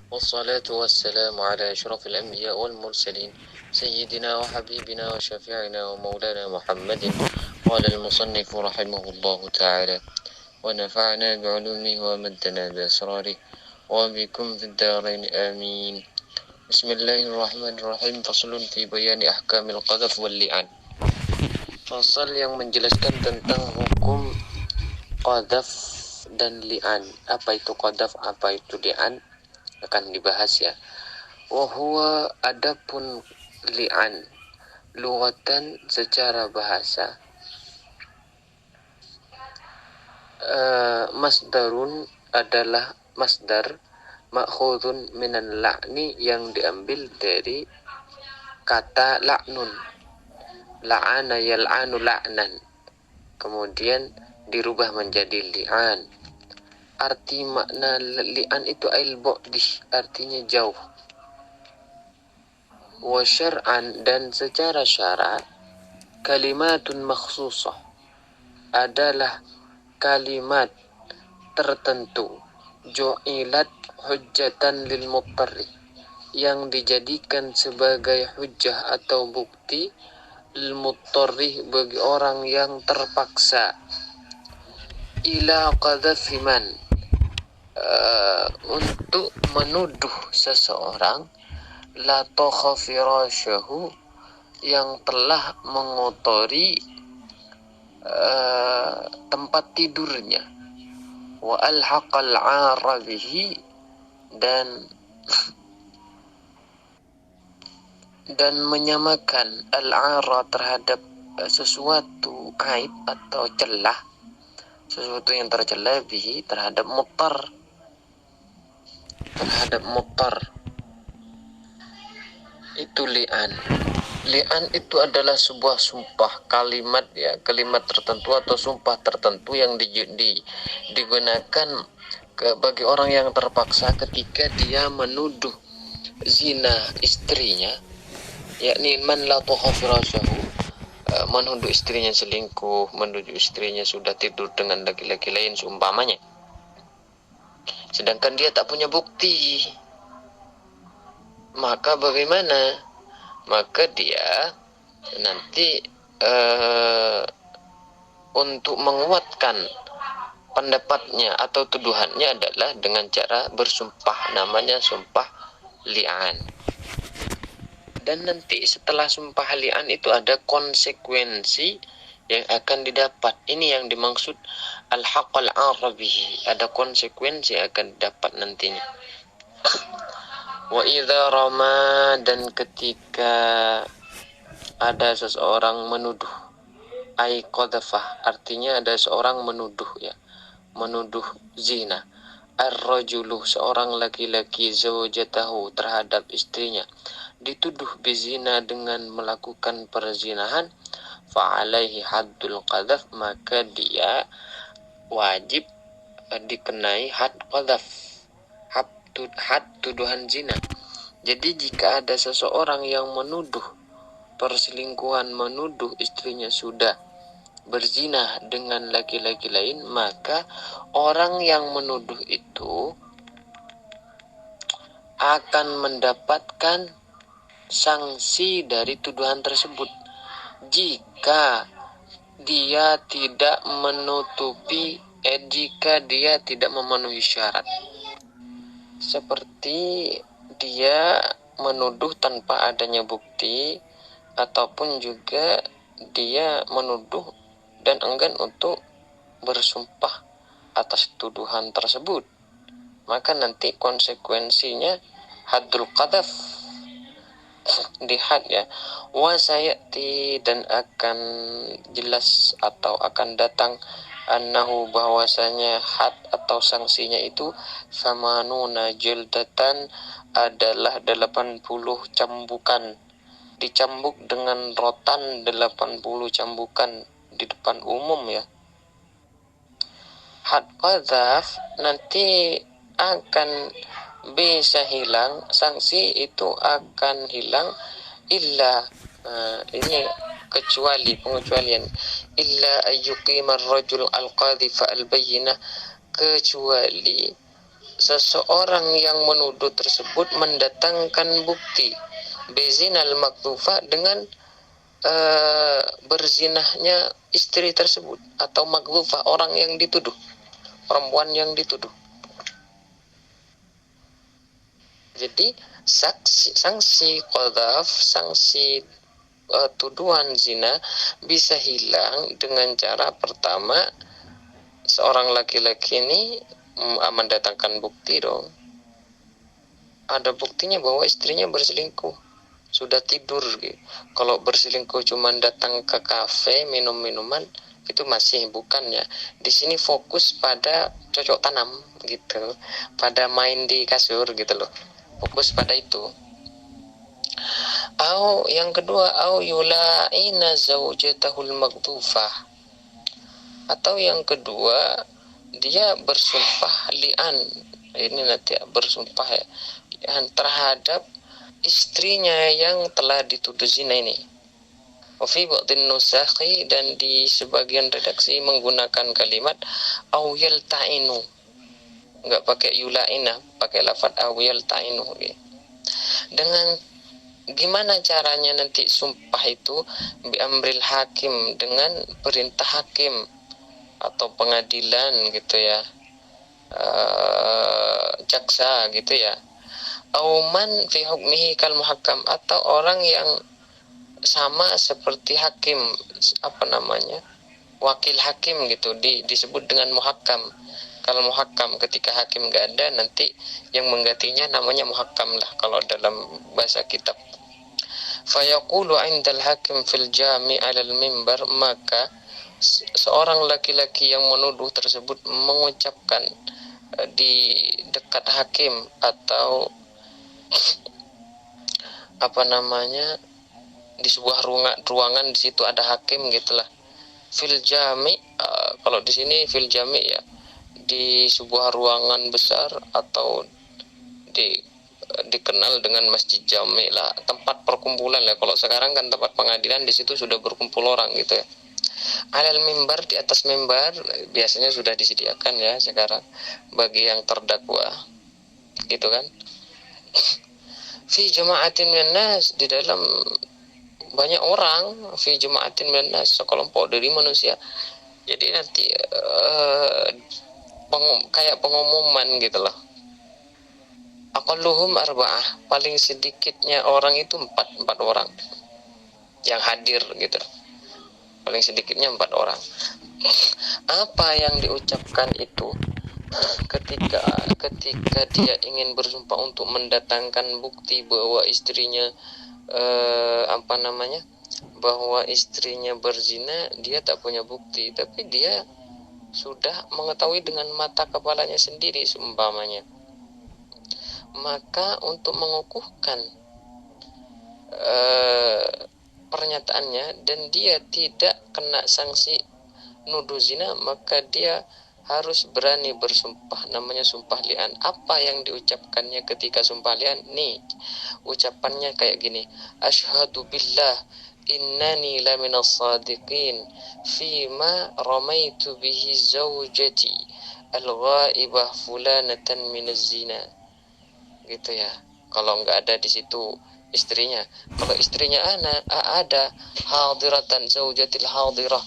والصلاة والسلام على أشرف الأنبياء والمرسلين سيدنا وحبيبنا وشفيعنا ومولانا محمد. قال المصنف رحمه الله تعالى: ونفعنا بعلومه ومدنا بأسراره وبكم في الدارين آمين. بسم الله الرحمن الرحيم. فصل في بيان أحكام القذف واللعان. Fasal yang menjelaskan tentang hukum qadhaf dan li'an. Apa itu qadhaf, apa itu li'an akan dibahas ya. Wa huwa, adapun li'an lughatan secara bahasa, masdarun adalah masdar ma'khudun minan la'ni, yang diambil dari kata la'nun. La'ana yal'anu la'nan, kemudian dirubah menjadi li'an. Arti makna li'an itu al-bu'di, artinya jauh. Wa syar'an, dan secara syara, kalimatun makhsusah adalah kalimat tertentu, ju'ilat hujjatan lil muttarri, yang dijadikan sebagai hujjah atau bukti lil muttarri, bagi orang yang terpaksa, ila qadhafi man, untuk menuduh seseorang, la tokha firasyahu, yang telah mengotori tempat tidurnya, wa alhaqal 'ara bihi, dan menyamakan al-'ara terhadap sesuatu aib atau celah, sesuatu yang tercela, bihi terhadap muttar, itu li'an. Li'an itu adalah sebuah sumpah, kalimat ya, kalimat tertentu atau sumpah tertentu yang digunakan bagi orang yang terpaksa ketika dia menuduh zina istrinya, yakni man la tukhafirasyahu, menuduh istrinya selingkuh, menuduh istrinya sudah tidur dengan laki-laki lain seumpamanya, sedangkan dia tak punya bukti. Maka bagaimana? Maka dia nanti untuk menguatkan pendapatnya atau tuduhannya adalah dengan cara bersumpah, namanya sumpah li'an. Dan nanti setelah sumpah li'an itu ada konsekuensi yang akan didapat. Ini yang dimaksud al-haqqal arabihi, ada konsekuensi yang akan didapat nantinya. Wa idza rama, dan ketika ada seseorang menuduh, ai qadhafah, artinya ada seorang menuduh ya, menuduh zina, ar-rajulu, seorang laki-laki, zawjatahu, terhadap istrinya, dituduh bizina, dengan melakukan perzinahan, fa alaihi haddul qadhaf, maka dia wajib dikenai had qadhaf, had tuduhan zina. Jadi jika ada seseorang yang menuduh perselingkuhan, menuduh istrinya sudah berzina dengan laki-laki lain, maka orang yang menuduh itu akan mendapatkan sanksi dari tuduhan tersebut jika dia tidak memenuhi syarat. Seperti dia menuduh tanpa adanya bukti, ataupun juga dia menuduh dan enggan untuk bersumpah atas tuduhan tersebut, maka nanti konsekuensinya haddul qadhaf, dihad ya. Wa sayati, dan akan jelas atau akan datang, annahu, bahwasanya had atau sanksinya itu samanuna jildatan, adalah 80 cambukan, dicambuk dengan rotan 80 cambukan di depan umum ya. Had qadhaf nanti akan bisa hilang, sanksi itu akan hilang, illa ini pengecualian, illa ayyuqimar rajul al-qadhifa al-bayyinah, kecuali seseorang yang menuduh tersebut mendatangkan bukti bezinal maktufa dengan berzinahnya istri tersebut atau maktufa, orang yang dituduh, perempuan yang dituduh. Jadi sanksi qadzaf, sanksi tuduhan zina bisa hilang dengan cara pertama, seorang laki-laki ini mendatangkan bukti dong. Ada buktinya bahwa istrinya berselingkuh, sudah tidur gitu. Kalau berselingkuh cuma datang ke kafe minum minuman itu masih bukannya. Di sini fokus pada cocok tanam gitu, pada main di kasur gitu loh. Fokus pada itu. Yang kedua, yula'ina zaujatahul maghdufah. Atau yang kedua, dia bersumpah li'an. Ini nanti bersumpah ya, li'an terhadap istrinya yang telah dituduh zina ini. Wafi ba'dhin nusakhi, dan di sebagian redaksi menggunakan kalimat au yalta'inu, enggak pakai yula'ina, pakai lafaz au yalta'inu. Dengan gimana caranya nanti sumpah itu? Bi amril hakim, dengan perintah hakim atau pengadilan gitu ya, jaksa gitu ya. Auman fi hukmihi kal muhakkam, atau orang yang sama seperti hakim, wakil hakim gitu, disebut dengan muhakkam. Kalau muhakkam ketika hakim nggak ada, nanti yang menggantinya namanya muhakkam lah kalau dalam bahasa kitab. Fayaqulu indal hakim fil jami' alal mimbar, maka seorang laki-laki yang menuduh tersebut mengucapkan di dekat hakim atau di sebuah ruangan, di situ ada hakim gitulah. Fil jami, kalau di sini fil jami ya, di sebuah ruangan besar atau dikenal dengan masjid jami lah, tempat perkumpulan lah. Kalau sekarang kan tempat pengadilan, di situ sudah berkumpul orang gitu ya. Alal mimbar, di atas mimbar biasanya sudah disediakan ya sekarang bagi yang terdakwa gitu kan. Fi jama'atin minan nas, di dalam banyak orang, fi jama'atin minan nas, sekelompok dari manusia. Jadi nanti kayak pengumuman gitu loh. Aqalluhum arba'ah, paling sedikitnya orang itu empat orang yang hadir gitu. Paling sedikitnya 4 orang. Apa yang diucapkan itu ketika dia ingin bersumpah untuk mendatangkan bukti bahwa istrinya bahwa istrinya berzina, dia tak punya bukti, tapi dia sudah mengetahui dengan mata kepalanya sendiri seumpamanya. Maka untuk mengukuhkan pernyataannya dan dia tidak kena sanksi nuduh zina, maka dia harus berani bersumpah, namanya sumpah li'an. Apa yang diucapkannya ketika sumpah li'an? Nih, ucapannya kayak gini: asyhadu billah innani laminas sadiqin fima ramaitu bihi zaujati al-ghaibah fulanatan minaz zina. Gitu ya. Kalau nggak ada di situ istrinya, kalau istrinya ada hadiratan zaujatil hadirah,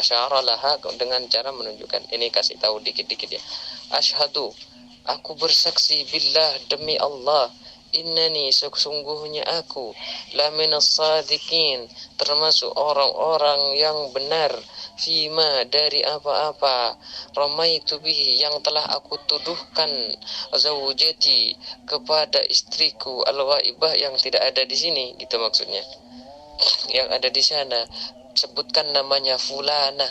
asyara laha, dengan cara menunjukkan ini, kasih tahu dikit-dikit ya. Asyhadu, aku bersaksi, billah, demi Allah, innani, sesungguhnya aku, laminas sadiqin, termasuk orang-orang yang benar, fima, dari apa-apa, ramaitu bihi, yang telah aku tuduhkan, zaujati, kepada istriku, al-ghaibah, yang tidak ada di sini, gitu maksudnya, yang ada di sana. Sebutkan namanya fulana.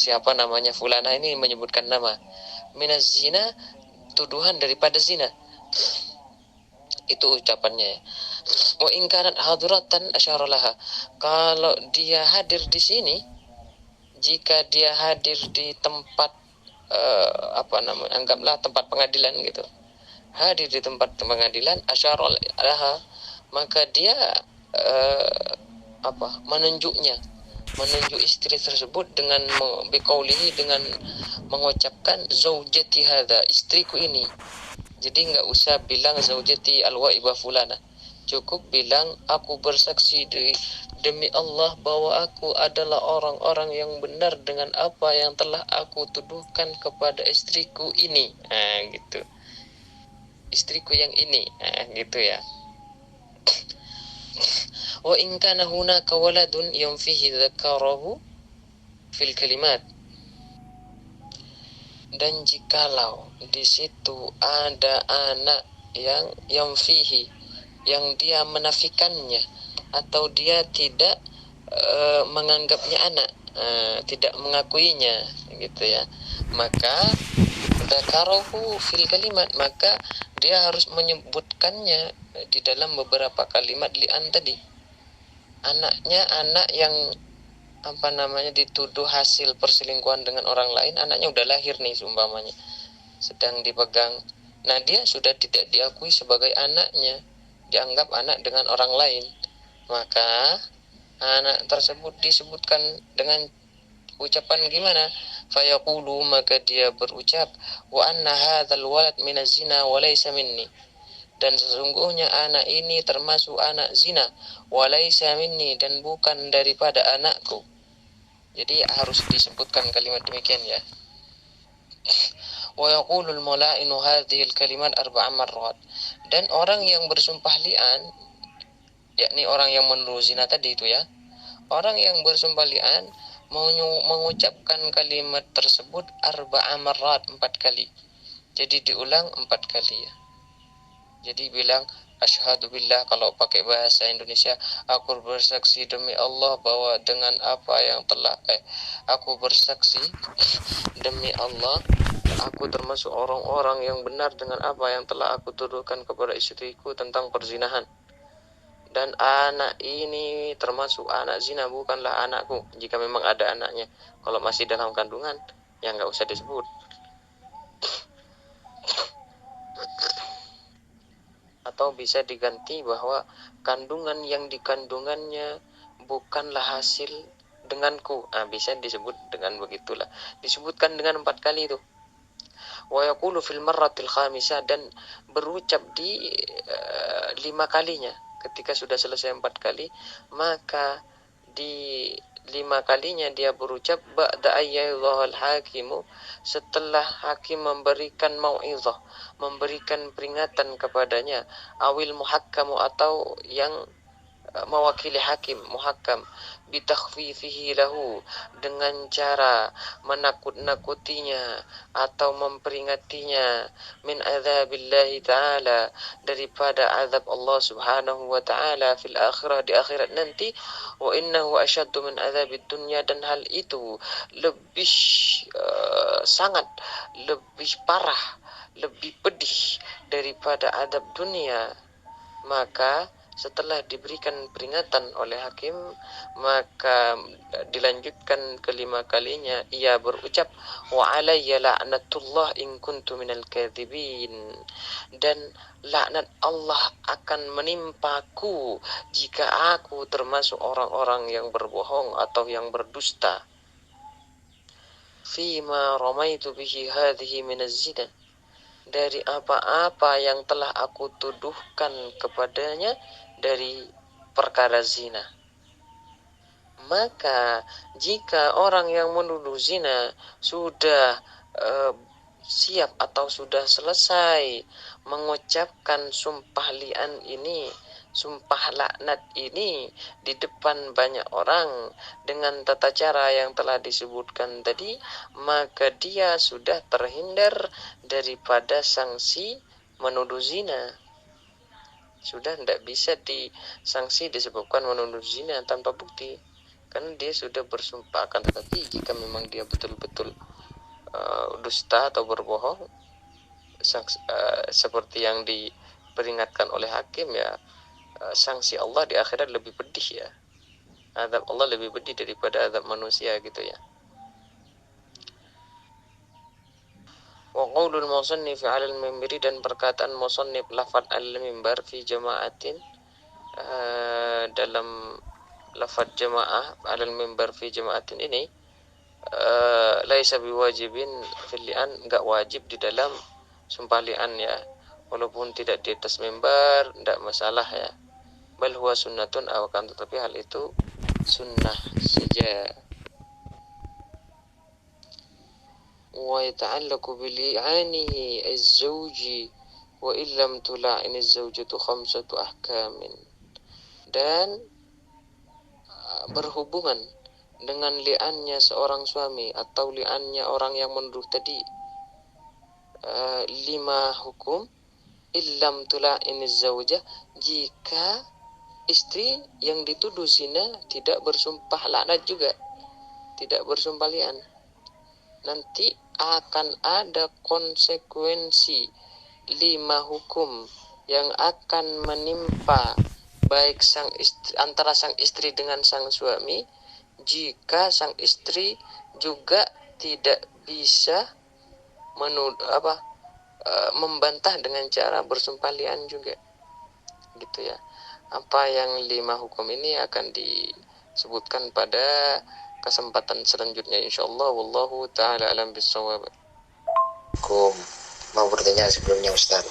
Siapa namanya fulana ini, menyebutkan nama. Minaz zina, tuduhan daripada zina. Itu ucapannya. Wa in kanat hadiratan asyaralaha, kalau dia hadir di sini, jika dia hadir di tempat anggaplah tempat pengadilan gitu, hadir di tempat pengadilan, asyaralaha, maka dia menunjuknya, menunjuk istri tersebut dengan biqaulihi, dengan mengucapkan zaujati hadza, istriku ini. Jadi nggak usah bilang zaujati alwaibah fulana, cukup bilang aku bersaksi demi Allah bahwa aku adalah orang-orang yang benar dengan apa yang telah aku tuduhkan kepada istriku ini. Gitu, istriku yang ini, gitu ya. Wa in kana hunaka waladun yanfihi dzakarahu fil kalimat, dan jikalau di situ ada anak yang fihi, yang dia menafikannya atau dia tidak menganggapnya anak, tidak mengakuinya, gitu ya, maka dzakarahu fil kalimat, maka dia harus menyebutkannya di dalam beberapa kalimat li'an tadi. Anaknya, anak yang dituduh hasil perselingkuhan dengan orang lain, anaknya udah lahir nih seumpamanya, sedang dipegang. Nah, dia sudah tidak diakui sebagai anaknya, dianggap anak dengan orang lain. Maka anak tersebut disebutkan dengan ucapan gimana? Fayaqulu, maka dia berucap, wa anna hadzal walad minaz zina wa laysa minni, dan sesungguhnya anak ini termasuk anak zina, walaysa minni, dan bukan daripada anakku. Jadi harus disebutkan kalimat demikian ya. Wa yaqulul mula'inu hadhil kalimat arba'a marrat, dan orang yang bersumpah li'an, yakni orang yang menuduh zina tadi itu ya, orang yang bersumpah li'an mengucapkan kalimat tersebut arba'a marrat, 4 kali. Jadi diulang 4 kali ya. Jadi bilang asyhadu billah, kalau pakai bahasa Indonesia, aku bersaksi demi Allah bahwa dengan apa yang telah aku bersaksi demi Allah, aku termasuk orang-orang yang benar dengan apa yang telah aku tuduhkan kepada istriku tentang perzinahan. Dan anak ini termasuk anak zina, bukanlah anakku. Jika memang ada anaknya, kalau masih dalam kandungan, ya nggak usah disebut. Atau bisa diganti bahwa kandungan yang dikandungannya bukanlah hasil denganku. Bisa disebut dengan begitulah. Disebutkan dengan 4 kali itu. Wa yaqulu fil marratil khamisah, dan berucap di 5 kalinya. Ketika sudah selesai 4 kali, maka di 5 kalinya dia berucap ba'da ayyadhal hakimu, setelah hakim memberikan mau'izah, memberikan peringatan kepadanya, awil muhakkamu, atau yang mewakili hakim, muhakkam, bitakhfifihi lahu, dengan cara menakut-nakutinya atau memperingatinya, min azabillahi ta'ala, daripada azab Allah subhanahu wa ta'ala, fil akhirah, di akhirat nanti, wa innahu asyaddu min azabid dunya, dan hal itu lebih sangat lebih parah, lebih pedih daripada azab dunia. Maka setelah diberikan peringatan oleh hakim, maka dilanjutkan kelima kalinya ia berucap wa alayya la'natullah in kuntu minal kadhibin, dan laknat Allah akan menimpaku jika aku termasuk orang-orang yang berbohong atau yang berdusta. Fima ramaitu bihi hadhihi minaz zina, dari apa-apa yang telah aku tuduhkan kepadanya dari perkara zina. Maka jika orang yang menuduh zina sudah siap atau sudah selesai mengucapkan sumpah li'an ini, sumpah laknat ini di depan banyak orang dengan tata cara yang telah disebutkan tadi, maka dia sudah terhindar daripada sanksi menuduh zina. Sudah tidak bisa disanksi disebabkan menuduh zina tanpa bukti, karena dia sudah bersumpah. Akan tetapi jika memang dia betul-betul dusta atau berbohong, seperti yang diperingatkan oleh hakim ya, sanksi Allah di akhirat lebih pedih ya, azab Allah lebih pedih daripada azab manusia gitu ya. Wa qaulul musannif 'ala al-mimbari, dan perkataan musannif lafaz al-mimbar fi jama'atin dalam lafaz jamaah alal mimbar fi jamaatin ini laisa biwajibin fil li'an, enggak wajib di dalam sumpah li'an ya. Walaupun tidak di atas mimbar enggak masalah ya. Bal huwa sunnatun, akan tetapi hal itu sunnah saja. Wa yata'allaqu bi li'anihi az-zawji wa illam tula'in az-zawjatu khamsatu ahkamin. Dan berhubungan dengan li'annya seorang suami atau li'annya orang yang menuduh tadi 5 hukum. Illam tula'in az-zawjah, jika istri yang dituduh zina tidak bersumpah laknat juga, tidak bersumpah li'an, nanti akan ada konsekuensi 5 hukum yang akan menimpa baik sang istri, antara sang istri dengan sang suami, jika sang istri juga tidak bisa membantah dengan cara bersumpah li'an juga, gitu ya. Apa yang 5 hukum ini akan disebutkan pada kesempatan selanjutnya insyaallah. Wallahu ta'ala alam bisawab. Aku mau bertanya sebelumnya Ustaz.